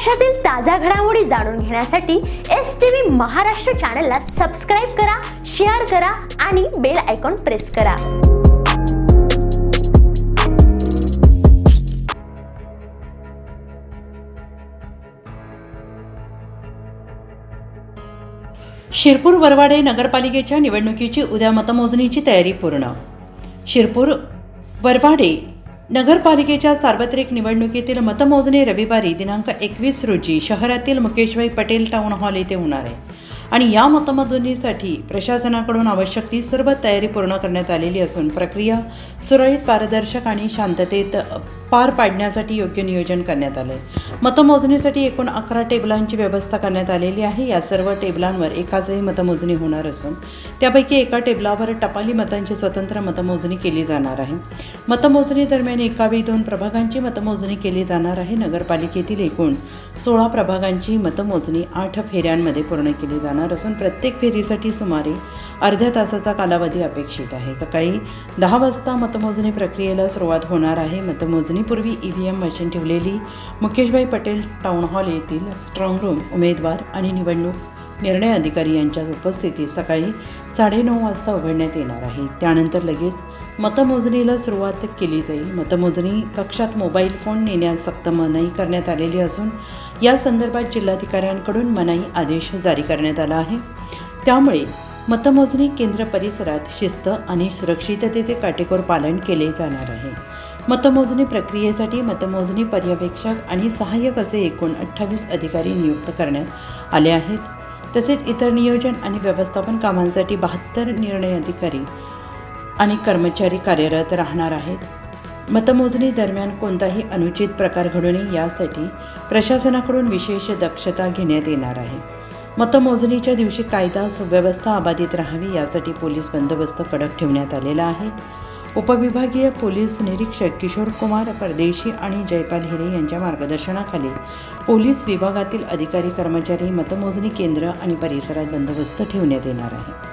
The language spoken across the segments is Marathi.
महाराष्ट्रातील ताज्या घडामोडी जाणून घेण्यासाठी STV महाराष्ट्र चॅनलला सबस्क्राइब करा, शेअर करा आणि बेल आयकॉन प्रेस करा। शिरपूर वरवाडे नगरपालिकेच्या निवडणुकीची उद्या मतमोजणीची तयारी पूर्ण। शिरपूर वरवाडे नगरपालिकेच्या सार्वत्रिक निवडणुकीतील मतमोजणी रविवारी दिनांक 21 रोजी शहरातील मुकेशभाई पटेल टाउन हॉल येथे होणार आहे आणि या मतमोजणीसाठी प्रशासनाकडून आवश्यक ती सर्व तयारी पूर्ण करण्यात आलेली असून प्रक्रिया सुरळीत, पारदर्शक आणि शांततेत पार पाडण्यासाठी योग्य नियोजन करण्यात आले। मतमोजणीसाठी एकूण 11 टेबलांची व्यवस्था करण्यात आलेली आहे। या सर्व टेबलांवर एकाचही मतमोजणी होणार असून त्यापैकी एका टेबलावर टपाली मतांची स्वतंत्र मतमोजणी केली जाणार आहे। मतमोजणी दरम्यान एकावेळी 2 प्रभागांची मतमोजणी केली जाणार आहे। नगरपालिकेतील एकूण 16 प्रभागांची मतमोजणी 8 फेऱ्यांमध्ये पूर्ण केली जाणार असून प्रत्येक फेरीसाठी सुमारे अर्ध्या तासाचा कालावधी अपेक्षित आहे। सकाळी 10 वाजता मतमोजणी प्रक्रियेला सुरुवात होणार आहे। मतमोजणीपूर्वी EVM मशीन ठेवलेली मुकेशभाई पटेल टाउन हॉल येथील स्ट्रॉंग रूम उमेदवार आणि निवडणूक निर्णय अधिकारी यांच्या उपस्थितीत सकाळी 9:30 वाजता उघडण्यात येणार आहे। त्यानंतर लगेच मतमोजणीला सुरुवात केली जाईल। मतमोजणी कक्षात मोबाईल फोन नेण्यास सक्त मनाई करण्यात आलेली असून या संदर्भात जिल्हाधिकाऱ्यांकडून मनाई आदेश जारी करण्यात आला आहे। त्यामुळे मतमोजणी केंद्र परिसरात शिस्त आणि सुरक्षिततेचे काटेकोर पालन केले जाणार आहे। मतमोजणी प्रक्रियेसाठी मतमोजणी पर्यवेक्षक आणि सहाय्यक असे एकूण 28 अधिकारी नियुक्त करण्यात आले आहेत। तसेच इतर नियोजन आणि व्यवस्थापन कामांसाठी 72 निर्णय अधिकारी आणि कर्मचारी कार्यरत राहणार आहेत। मतमोजणी दरम्यान कोणताही अनुचित प्रकार घडू नये यासाठी प्रशासनाकडून विशेष दक्षता घेण्यात येणार आहे। मतमोजणीच्या दिवशी कायदा सुव्यवस्था अबाधित राहावी यासाठी पोलीस बंदोबस्त कडक ठेवण्यात आलेला आहे। उपविभागीय पोलीस निरीक्षक किशोर कुमार परदेशी आणि जयपाल हिरे यांच्या मार्गदर्शनाखाली पोलीस विभागातील अधिकारी कर्मचारी मतमोजणी केंद्र आणि परिसरात बंदोबस्त ठेवण्यात येणार आहे।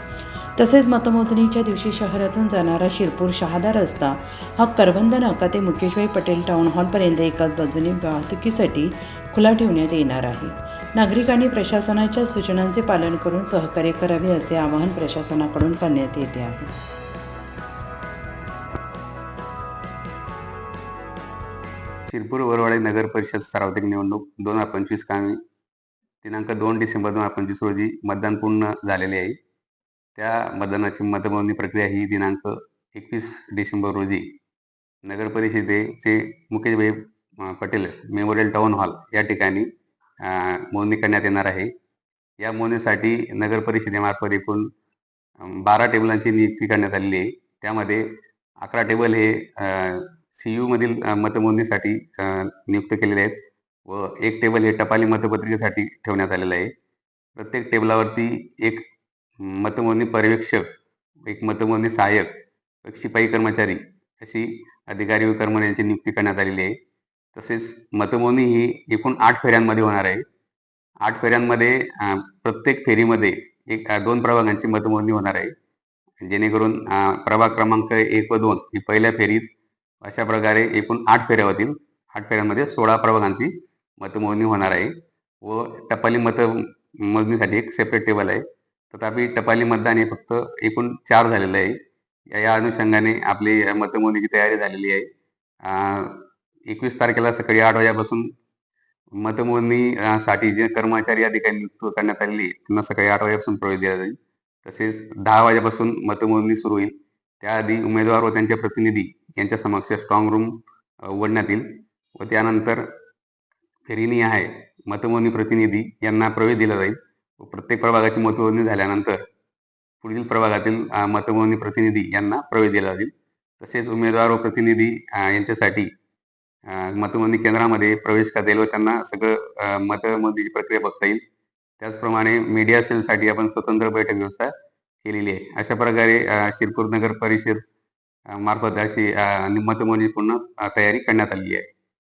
तसेच मतमोजणीच्या दिवशी शहरातून जाणारा शिरपूर शहादा रस्ता हा करवंद नाका ते मुकेशभाई पटेल टाउन हॉलपर्यंत एकाच बाजूने वाहतुकीसाठी खुला ठेवण्यात येणार आहे। नागरिकांनी प्रशासनाच्या सूचनांचे पालन करून सहकार्य करावे असे आवाहन प्रशासनाकडून करण्यात येते आहे। शिरपूर वरवाडे नगर परिषद सार्वत्रिक निवडणूक 2025 कामी दिनांक 2 डिसेंबर 2025 रोजी मतदान पूर्ण झालेले आहे। त्या मतदानाची मतमोजणी प्रक्रिया ही दिनांक 21 डिसेंबर रोजी नगर परिषदेचे Mukeshbhai Patel memorial town hall या ठिकाणी मोजणी करण्यात येणार आहे। या मोजणीसाठी नगर परिषदेमार्फत एकूण 12 टेबलांची नियुक्ती करण्यात आलेली आहे। त्यामध्ये 11 टेबल हे CU मधील मतमोजणीसाठी नियुक्त केलेले आहेत व 1 टेबल हे टपाली मतपत्रिकेसाठी ठेवण्यात आलेलं आहे। प्रत्येक टेबलावरती एक मतमोजणी पर्यवेक्षक, एक मतमोजणी सहाय्यक, एक शिपाई कर्मचारी अशी अधिकारी व कर्मचाऱ्यांची नियुक्ती करण्यात आलेली आहे। तसेच मतमोजणी ही एकूण 8 फेऱ्यांमध्ये होणार आहे। 8 फेऱ्यांमध्ये प्रत्येक फेरीमध्ये 2 प्रभागांची मतमोजणी होणार आहे, जेणेकरून प्रभाग क्रमांक 1 व 2 ही पहिल्या फेरीत अशा प्रकारे एकूण 8 फेऱ्या होतील। 8 फेऱ्यांमध्ये 16 प्रभागांची मतमोजणी होणार आहे व टपाली मतमोजणीसाठी एक सेपरेट टेबल आहे। तथापि टपाली मतदान हे फक्त एकूण 4 झालेलं आहे। या अनुषंगाने आपली मतमोजणीची तयारी झालेली आहे। 21 तारखेला सकाळी 8 वाजल्यापासून मतमोजणी साठी जे कर्मचारी अधिकारी नियुक्त करण्यात आलेली त्यांना सकाळी 8 वाजल्यापासून प्रवेश दिला जाईल। तसेच 10 वाजल्यापासून मतमोजणी सुरू होईल। त्याआधी उमेदवार व त्यांचे प्रतिनिधी यांच्या समक्ष स्ट्रॉंग रूम उघडण्यात येईल व त्यानंतर फेरीनिहाय मतमोजणी प्रतिनिधी यांना प्रवेश दिला जाईल व प्रत्येक प्रभागाची मतमोजणी झाल्यानंतर पुढील प्रभागातील मतमोजणी प्रतिनिधी यांना प्रवेश दिला जाईल। तसेच उमेदवार व प्रतिनिधी यांच्यासाठी मतमोजणी केंद्रामध्ये प्रवेश करता येईल व त्यांना सगळं मतमोजणीची प्रक्रिया बघता येईल। त्याचप्रमाणे मीडिया सेलसाठी आपण स्वतंत्र बैठक व्यवस्था केलेली आहे। अशा प्रकारे शिरपूर नगर परिषद मार्फत अशी मतमोजणी पूर्ण तयारी करण्यात आली आहे।